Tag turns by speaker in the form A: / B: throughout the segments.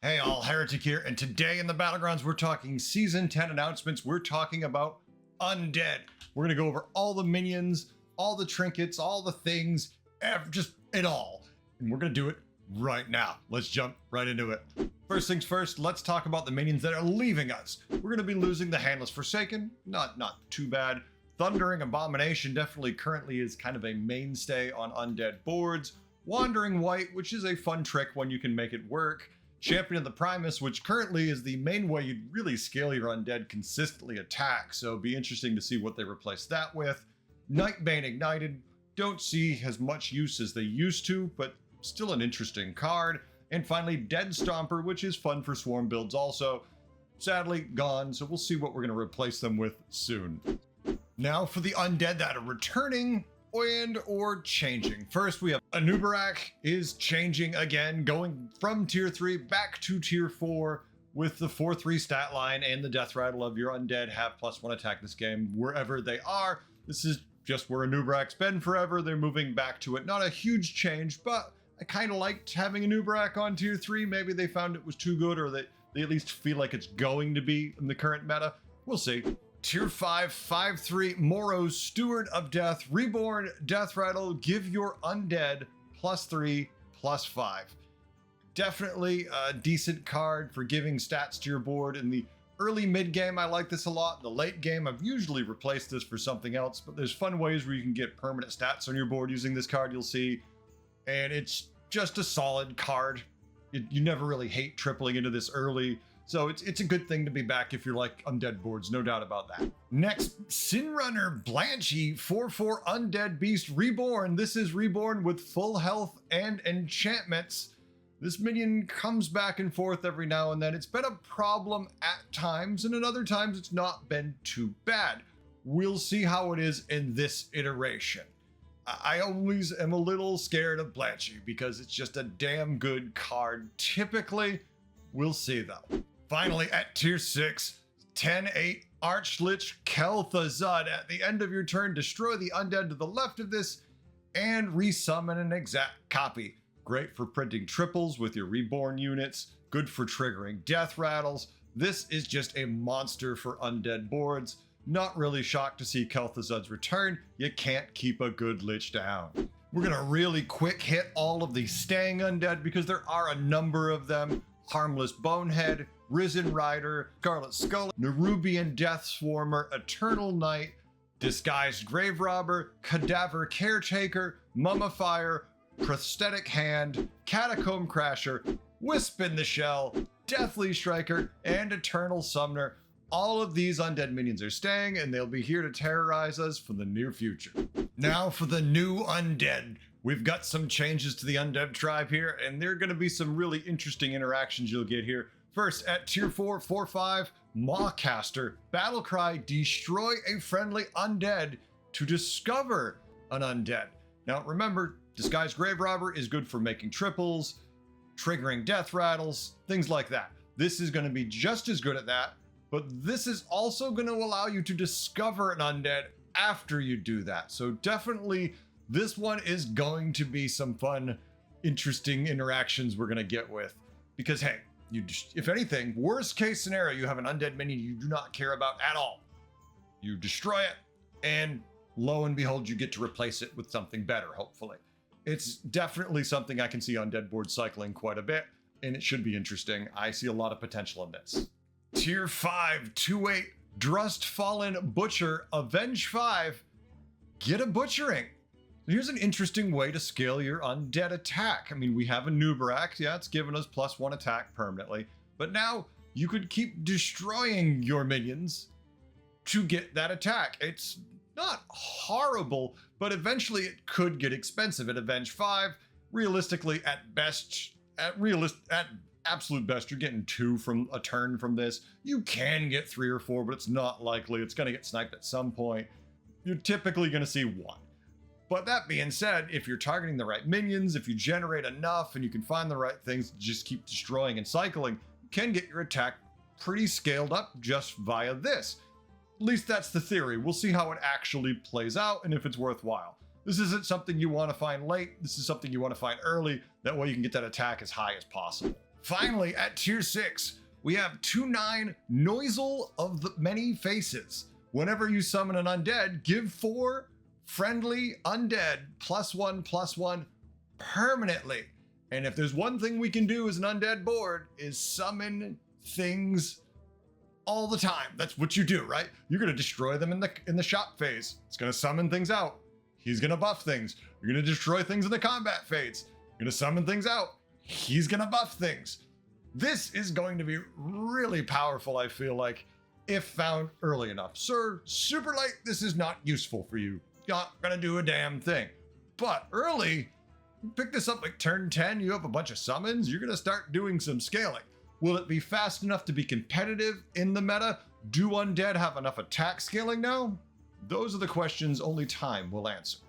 A: Hey all, Heretic here, and today in the Battlegrounds we're talking Season 10 announcements. We're talking about Undead. We're gonna go over all the minions, all the trinkets, all the things, just it all. And we're gonna do it right now. Let's jump right into it. First things first, let's talk about the minions that are leaving us. We're gonna be losing the Handless Forsaken, not too bad. Thundering Abomination definitely currently is kind of a mainstay on Undead boards. Wandering White, which is a fun trick when you can make it work. Champion of the Primus, which currently is the main way you'd really scale your undead consistently attack, so it'd be interesting to see what they replace that with. Nightbane Ignited, don't see as much use as they used to, but still an interesting card. And finally, Dead Stomper, which is fun for swarm builds also. Sadly, gone, so we'll see what we're going to replace them with soon. Now for the undead that are returning and or changing. First, we have Anubarak is changing again, going from tier 3 back to tier 4 with the 4/3 stat line and the death rattle of your undead have +1 attack this game wherever they are. This is just where Anubarak's been forever. They're moving back to it. Not a huge change, but I kind of liked having Anubarak on tier 3. Maybe they found it was too good, or they at least feel like it's going to be in the current meta. We'll see. Tier 5, 5/3, Moro's Steward of Death, Reborn, Death Rattle, give your undead +3/+5. Definitely a decent card for giving stats to your board. In the early mid game, I like this a lot. In the late game, I've usually replaced this for something else, but there's fun ways where you can get permanent stats on your board using this card, you'll see. And it's just a solid card. You never really hate tripling into this early. So it's a good thing to be back if you're like undead boards, no doubt about that. Next, Sinrunner Blanchy, 4/4 Undead Beast Reborn. This is Reborn with full health and enchantments. This minion comes back and forth every now and then. It's been a problem at times, and at other times it's not been too bad. We'll see how it is in this iteration. I always am a little scared of Blanchy because it's just a damn good card typically. We'll see though. Finally, at tier 6, 10/8 Archlich Kel'thuzad. At the end of your turn, destroy the undead to the left of this and resummon an exact copy. Great for printing triples with your reborn units, good for triggering death rattles. This is just a monster for undead boards. Not really shocked to see Kel'Thuzad's return. You can't keep a good lich down. We're gonna really quick hit all of the staying undead because there are a number of them. Harmless Bonehead, Risen Rider, Scarlet Skull, Nerubian Death Swarmer, Eternal Knight, Disguised Grave Robber, Cadaver Caretaker, Mummifier, Prosthetic Hand, Catacomb Crasher, Wisp in the Shell, Deathly Striker, and Eternal Summoner. All of these undead minions are staying, and they'll be here to terrorize us for the near future. Now for the new undead. We've got some changes to the undead tribe here, and there are going to be some really interesting interactions you'll get here. First, at tier 4, 4/5, Mawcaster, Battlecry, destroy a friendly undead to discover an undead. Now remember, Disguised Grave Robber is good for making triples, triggering death rattles, things like that. This is going to be just as good at that, but this is also going to allow you to discover an undead after you do that. So definitely this one is going to be some fun, interesting interactions we're going to get with. Because hey, if anything, worst case scenario, you have an undead minion you do not care about at all. You destroy it, and lo and behold, you get to replace it with something better, hopefully. It's definitely something I can see undead boards cycling quite a bit, and it should be interesting. I see a lot of potential in this. Tier 5, 2/8, Drust Fallen Butcher, Avenge 5, get a butchering. Here's an interesting way to scale your undead attack. I mean, we have Anubarak, yeah, it's given us +1 attack permanently, but now you could keep destroying your minions to get that attack. It's not horrible, but eventually it could get expensive. At Avenge 5, realistically, at best, at absolute best, you're getting 2 from a turn from this. You can get 3 or 4, but it's not likely. It's going to get sniped at some point. You're typically going to see 1. But that being said, if you're targeting the right minions, if you generate enough and you can find the right things to just keep destroying and cycling, you can get your attack pretty scaled up just via this. At least that's the theory. We'll see how it actually plays out and if it's worthwhile. This isn't something you want to find late. This is something you want to find early. That way you can get that attack as high as possible. Finally, at tier 6, we have 2/9 Noisel of the Many Faces. Whenever you summon an undead, give 4 friendly undead +1/+1 permanently. And if there's one thing we can do as an undead board is summon things all the time. That's what you do, right? You're gonna destroy them in the shop phase. It's gonna summon things out. He's gonna buff things. You're gonna destroy things in the combat phase. You're gonna summon things out. He's gonna buff things. This is going to be really powerful, I feel like, if found early enough. Sir, super late, this is not useful for you. Not gonna do a damn thing. But early, you pick this up like turn 10, you have a bunch of summons, you're gonna start doing some scaling. Will it be fast enough to be competitive in the meta? Do undead have enough attack scaling now? Those are the questions only time will answer.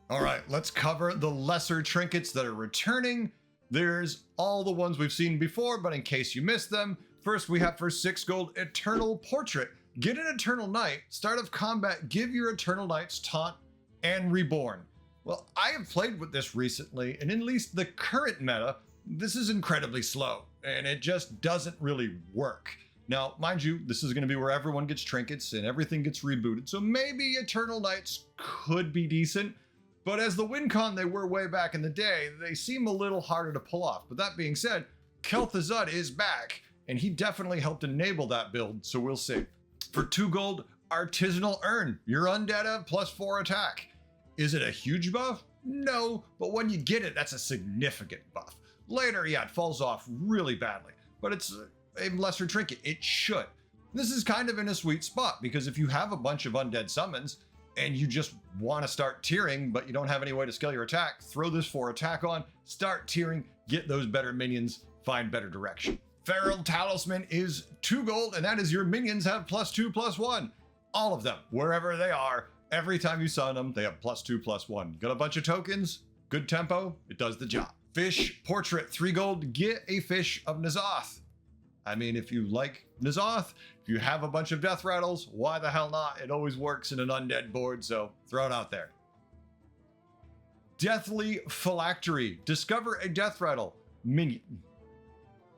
A: All right, let's cover the lesser trinkets that are returning. There's all the ones we've seen before, but in case you missed them, first we have for 6 gold, Eternal Portrait. Get an Eternal Knight, start of combat, give your Eternal Knights Taunt and Reborn. Well, I have played with this recently, and in at least the current meta, this is incredibly slow, and it just doesn't really work. Now, mind you, this is going to be where everyone gets trinkets and everything gets rebooted, so maybe Eternal Knights could be decent, but as the win con they were way back in the day, they seem a little harder to pull off. But that being said, Kel'thuzad is back, and he definitely helped enable that build, so we'll see. For 2 gold, Artisanal Urn. Your undead have +4 attack. Is it a huge buff? No, but when you get it, that's a significant buff. Later, yeah, it falls off really badly, but it's a lesser trinket. It should. This is kind of in a sweet spot, because if you have a bunch of undead summons and you just want to start tiering, but you don't have any way to scale your attack, throw this 4 attack on, start tiering, get those better minions, find better direction. Feral Talisman is 2 gold, and that is your minions have +2/+1. All of them, wherever they are, every time you summon them, they have +2/+1. Got a bunch of tokens, good tempo, it does the job. Fish Portrait, 3 gold, get a Fish of N'Zoth. I mean, if you like N'Zoth, if you have a bunch of death rattles, why the hell not? It always works in an undead board, so throw it out there. Deathly Phylactery, discover a death rattle minion.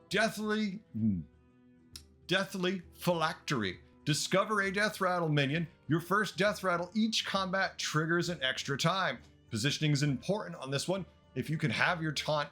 A: Deathly Phylactery. Discover a death rattle minion. Your first death rattle each combat triggers an extra time. Positioning is important on this one. If you can have your taunt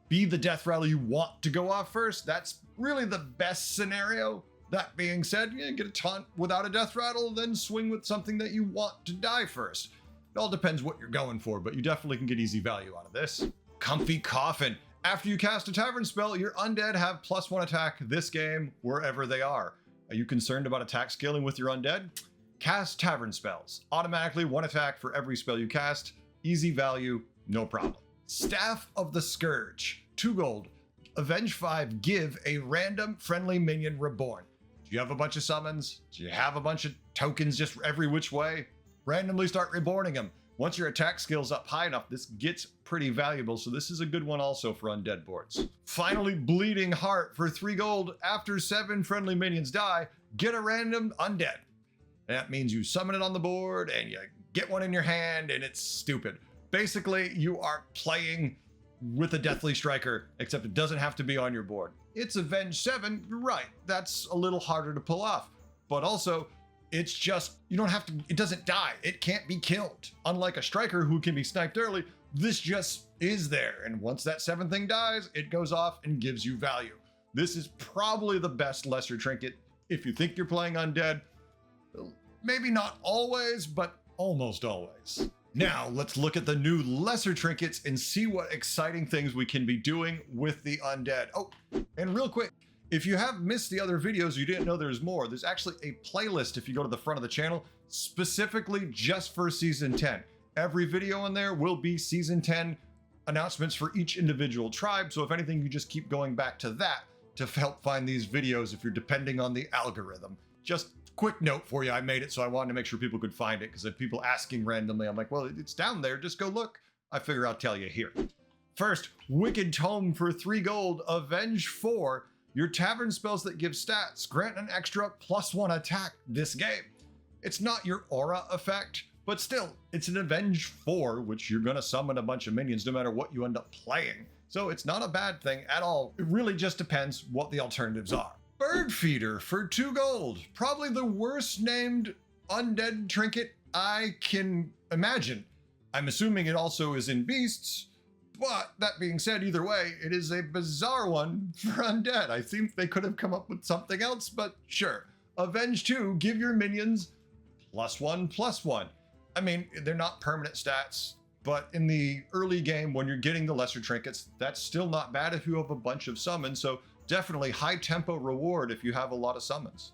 A: be the death rattle you want to go off first, that's really the best scenario. That being said, you get a taunt without a death rattle, then swing with something that you want to die first. It all depends what you're going for, but you definitely can get easy value out of this. Comfy Coffin. After you cast a tavern spell, your undead have +1 attack this game, wherever they are. Are you concerned about attack scaling with your undead? Cast tavern spells. Automatically 1 attack for every spell you cast. Easy value, no problem. Staff of the Scourge, 2 gold. Avenge 5, give a random friendly minion reborn. Do you have a bunch of summons? Do you have a bunch of tokens just every which way? Randomly start reborning them. Once your attack skill's up high enough, this gets pretty valuable, so this is a good one also for undead boards. Finally, Bleeding Heart for 3 gold. After 7 friendly minions die, get a random undead. That means you summon it on the board and you get one in your hand, and it's stupid. Basically, you are playing with a Deathly Striker, except it doesn't have to be on your board. It's Avenge 7, right, that's a little harder to pull off, but also, it's just, you don't have to, it doesn't die. It can't be killed. Unlike a striker who can be sniped early, this just is there. And once that 7th thing dies, it goes off and gives you value. This is probably the best lesser trinket if you think you're playing undead. Maybe not always, but almost always. Now, let's look at the new lesser trinkets and see what exciting things we can be doing with the undead. Oh, and real quick, if you have missed the other videos, you didn't know there's more, there's actually a playlist if you go to the front of the channel, specifically just for Season 10. Every video in there will be Season 10 announcements for each individual tribe, so if anything, you just keep going back to that to help find these videos if you're depending on the algorithm. Just quick note for you, I made it, so I wanted to make sure people could find it, because if people asking randomly, I'm like, well, it's down there, just go look. I figure I'll tell you here. First, Wicked Tome for 3 gold, Avenge 4. Your tavern spells that give stats grant an extra +1 attack this game. It's not your aura effect, but still, it's an Avenge 4, which you're gonna summon a bunch of minions no matter what you end up playing. So it's not a bad thing at all. It really just depends what the alternatives are. Bird Feeder for 2 gold. Probably the worst named undead trinket I can imagine. I'm assuming it also is in beasts, but that being said, either way, it is a bizarre one for undead. I think they could have come up with something else, but sure. Avenge 2, give your minions +1/+1. I mean, they're not permanent stats, but in the early game when you're getting the lesser trinkets, that's still not bad if you have a bunch of summons, so definitely high tempo reward if you have a lot of summons.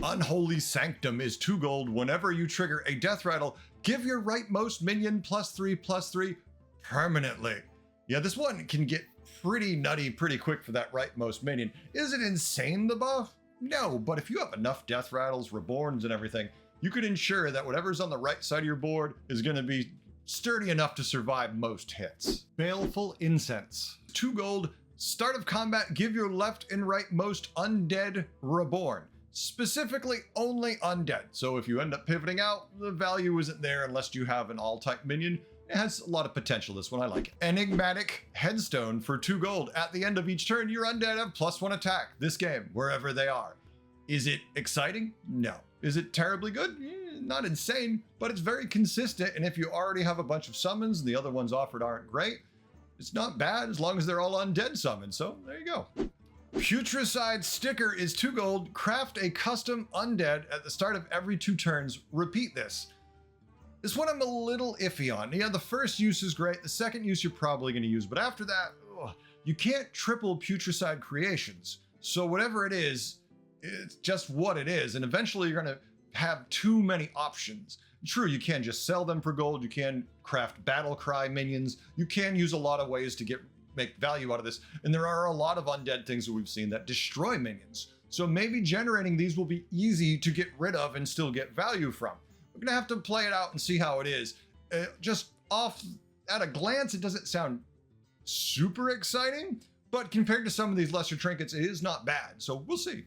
A: Unholy Sanctum is 2 gold. Whenever you trigger a death rattle, give your rightmost minion +3/+3 permanently. Yeah, this one can get pretty nutty pretty quick for that rightmost minion. Is it insane, the buff? No, but if you have enough death rattles, reborns, and everything, you could ensure that whatever's on the right side of your board is going to be sturdy enough to survive most hits. Baleful Incense. 2 gold. Start of combat, give your left and rightmost undead reborn. Specifically only undead. So if you end up pivoting out, the value isn't there unless you have an all-type minion. It has a lot of potential, this one, I like it. Enigmatic Headstone for 2 gold. At the end of each turn, your undead have +1 attack this game, wherever they are. Is it exciting? No. Is it terribly good? Not insane, but it's very consistent, and if you already have a bunch of summons and the other ones offered aren't great, it's not bad as long as they're all undead summons, so there you go. Putricide Sticker is 2 gold. Craft a custom undead at the start of every 2 turns. Repeat this. This one I'm a little iffy on. Yeah, the first use is great. The second use you're probably going to use, but after that, you can't triple Putricide creations. So whatever it is, it's just what it is, and eventually you're going to have too many options. True, you can just sell them for gold. You can craft battle cry minions. You can use a lot of ways to make value out of this. And there are a lot of undead things that we've seen that destroy minions. So maybe generating these will be easy to get rid of and still get value from. We're gonna have to play it out and see how it is. Just off at a glance, it doesn't sound super exciting, but compared to some of these lesser trinkets, it is not bad. So we'll see.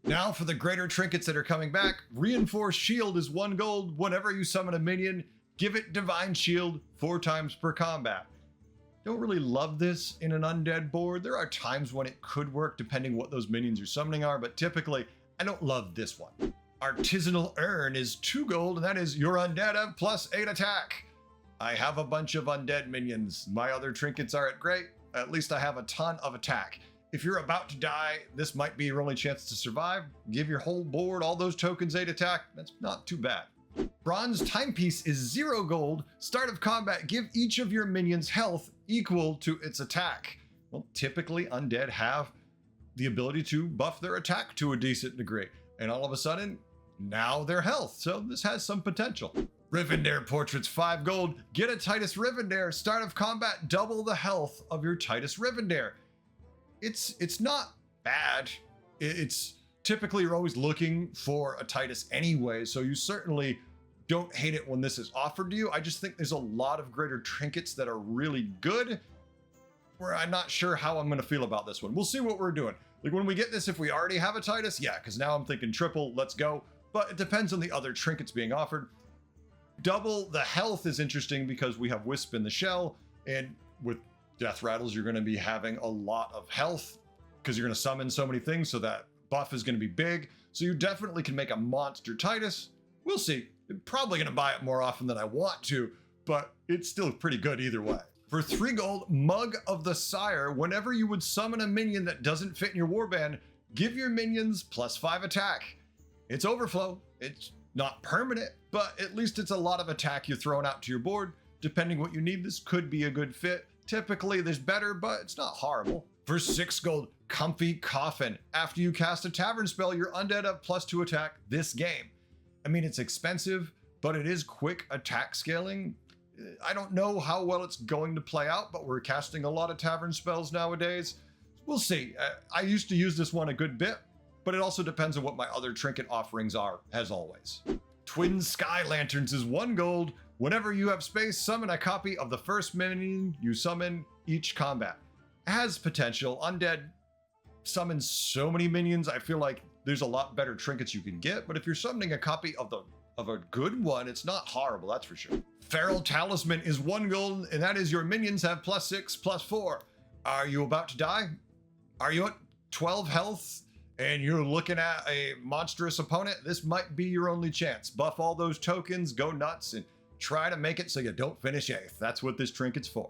A: Now for the greater trinkets that are coming back. Reinforced Shield is 1 gold. Whenever you summon a minion, give it Divine Shield 4 times per combat. Don't really love this in an undead board. There are times when it could work depending what those minions you're summoning are, but typically I don't love this one. Artisanal Urn is 2 gold, and that is your undead have +8 attack. I have a bunch of undead minions. My other trinkets aren't great. At least I have a ton of attack. If you're about to die, this might be your only chance to survive. Give your whole board all those tokens 8 attack. That's not too bad. Bronze Timepiece is 0 gold. Start of combat, give each of your minions health equal to its attack. Well, typically undead have the ability to buff their attack to a decent degree. And all of a sudden, now their health. So this has some potential. Rivendare Portraits 5 gold. Get a Titus Rivendare. Start of combat, double the health of your Titus Rivendare. It's not bad. It's typically you're always looking for a Titus anyway, so you certainly don't hate it when this is offered to you. I just think there's a lot of greater trinkets that are really good, where I'm not sure how I'm going to feel about this one. We'll see what we're doing. Like when we get this, if we already have a Titus, yeah, because now I'm thinking triple, let's go. But it depends on the other trinkets being offered. Double the health is interesting because we have Wisp in the Shell, and with Death Rattles, you're going to be having a lot of health because you're going to summon so many things, so that buff is going to be big. So you definitely can make a monster Titus. We'll see. I'm probably going to buy it more often than I want to, but it's still pretty good either way. For 3 gold, Mug of the Sire. Whenever you would summon a minion that doesn't fit in your warband, give your minions +5 attack. It's overflow. It's not permanent, but at least it's a lot of attack you're throwing out to your board. Depending what you need, this could be a good fit. Typically, there's better, but it's not horrible. For 6 gold, Comfy Coffin. After you cast a tavern spell, your undead have +2 attack this game. I mean, it's expensive, but it is quick attack scaling. I don't know how well it's going to play out, but we're casting a lot of tavern spells nowadays. We'll see. I used to use this one a good bit, but it also depends on what my other trinket offerings are, as always. Twin Sky Lanterns is 1 gold. Whenever you have space, summon a copy of the first minion you summon each combat. It has potential. Undead summons so many minions, I feel like there's a lot better trinkets you can get, but if you're summoning a copy of a good one, it's not horrible, that's for sure. Feral Talisman is 1 gold, and that is your minions have +6/+4. Are you about to die? Are you at 12 health and you're looking at a monstrous opponent? This might be your only chance. Buff all those tokens, go nuts, and try to make it so you don't finish 8th. That's what this trinket's for.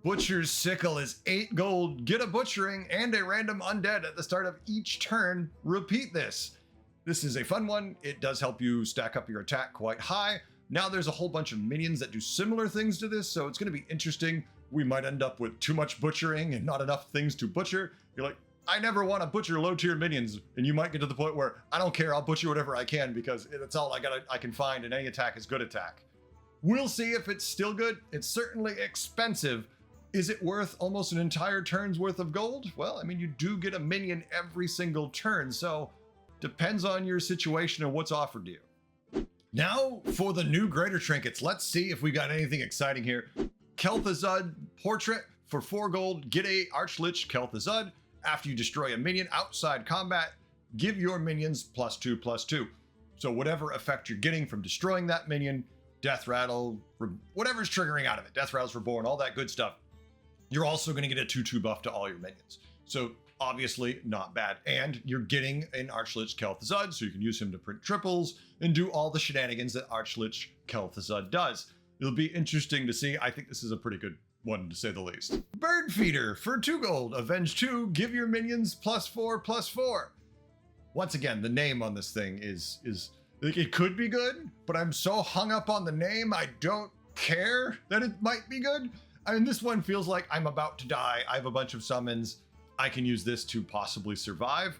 A: Butcher's Sickle is 8 gold. Get a butchering and a random undead at the start of each turn. Repeat this. This is a fun one. It does help you stack up your attack quite high. Now there's a whole bunch of minions that do similar things to this, so it's going to be interesting. We might end up with too much butchering and not enough things to butcher. You're like, I never want to butcher low tier minions, and you might get to the point where I don't care, I'll butcher whatever I can because that's all I can find, and any attack is good attack. We'll see if it's still good. It's certainly expensive. Is it worth almost an entire turn's worth of gold? Well, I mean, you do get a minion every single turn, so depends on your situation and what's offered to you. Now for the new greater trinkets. Let's see if we got anything exciting here. Kel'thuzad portrait for 4 gold. Get a Archlich Kel'thuzad. After you destroy a minion outside combat, give your minions +2/+2. So whatever effect you're getting from destroying that minion, death rattle, whatever's triggering out of it, death rattles reborn, all that good stuff, you're also going to get a 2/2 buff to all your minions. So obviously not bad. And you're getting an Archlich Kel'thuzad, so you can use him to print triples and do all the shenanigans that Archlich Kel'thuzad does. It'll be interesting to see. I think this is a pretty good one, to say the least. Bird Feeder for 2 gold. Avenge 2. Give your minions +4/+4. Once again, the name on this thing is it could be good, but I'm so hung up on the name, I don't care that it might be good. I mean, this one feels like I'm about to die. I have a bunch of summons. I can use this to possibly survive.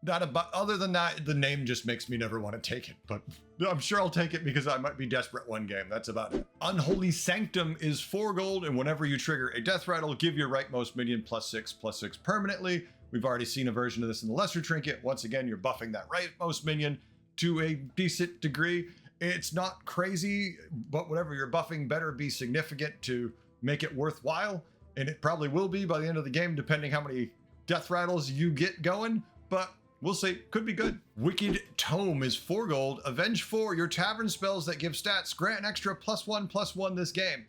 A: Other than that, the name just makes me never want to take it, but I'm sure I'll take it because I might be desperate one game. That's about it. Unholy Sanctum is 4 gold, and whenever you trigger a death rattle, give your rightmost minion +6/+6 permanently. We've already seen a version of this in the lesser trinket. Once again, you're buffing that rightmost minion to a decent degree. It's not crazy, but whatever you're buffing better be significant to make it worthwhile, and it probably will be by the end of the game, depending how many death rattles you get going, but we'll see. Could be good. Wicked Tome is 4 gold. Avenge 4. Your tavern spells that give stats grant an extra +1/+1 this game.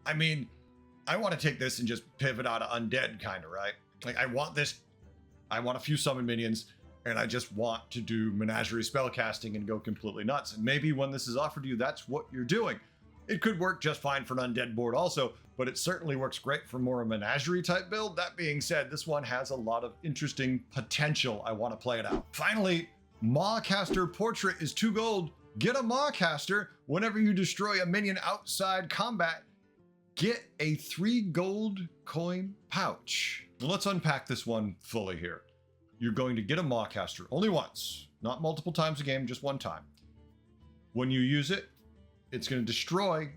A: I mean, I want to take this and just pivot out of undead, kind of, right? Like, I want this. I want a few summon minions, and I just want to do menagerie spellcasting and go completely nuts. And maybe when this is offered to you, that's what you're doing. It could work just fine for an undead board also, but it certainly works great for more a menagerie type build. That being said, this one has a lot of interesting potential. I want to play it out. Finally, Mawcaster Portrait is 2 gold. Get a Mawcaster. Whenever you destroy a minion outside combat, get a 3 gold coin pouch. Let's unpack this one fully here. You're going to get a Mawcaster only once, not multiple times a game, just one time. When you use it, it's going to destroy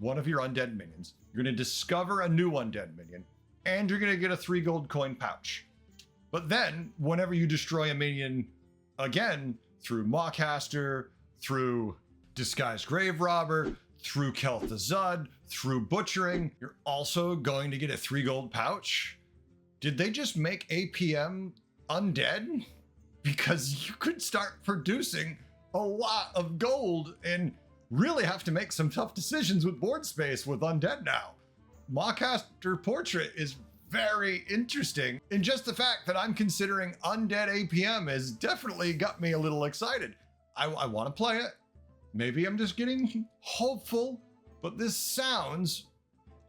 A: one of your undead minions. You're going to discover a new undead minion, and you're going to get a 3 gold coin pouch. But then, whenever you destroy a minion again, through Mawcaster, through Disguised Grave Robber, through Kel'thuzad, through Butchering, you're also going to get a 3 gold pouch. Did they just make APM undead? Because you could start producing a lot of gold and really have to make some tough decisions with board space with undead now. Mawcaster Portrait is very interesting, and just the fact that I'm considering undead APM has definitely got me a little excited. I want to play it. Maybe I'm just getting hopeful, but this sounds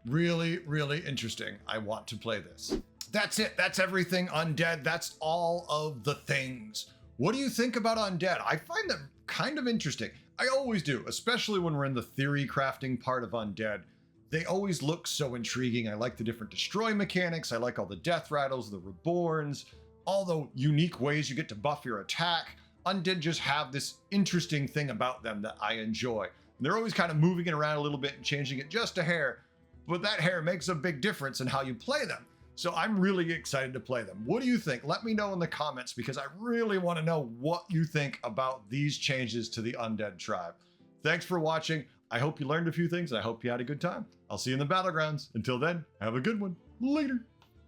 A: really, really interesting. I want to play this. That's it. That's everything undead. That's all of the things. What do you think about undead? I find them kind of interesting. I always do, especially when we're in the theory crafting part of undead. They always look so intriguing. I like the different destroy mechanics. I like all the death rattles, the reborns, all the unique ways you get to buff your attack. Undead just have this interesting thing about them that I enjoy. And they're always kind of moving it around a little bit and changing it just a hair, but that hair makes a big difference in how you play them. So I'm really excited to play them. What do you think? Let me know in the comments because I really want to know what you think about these changes to the Undead tribe. Thanks for watching. I hope you learned a few things. I hope you had a good time. I'll see you in the Battlegrounds. Until then, have a good one. Later.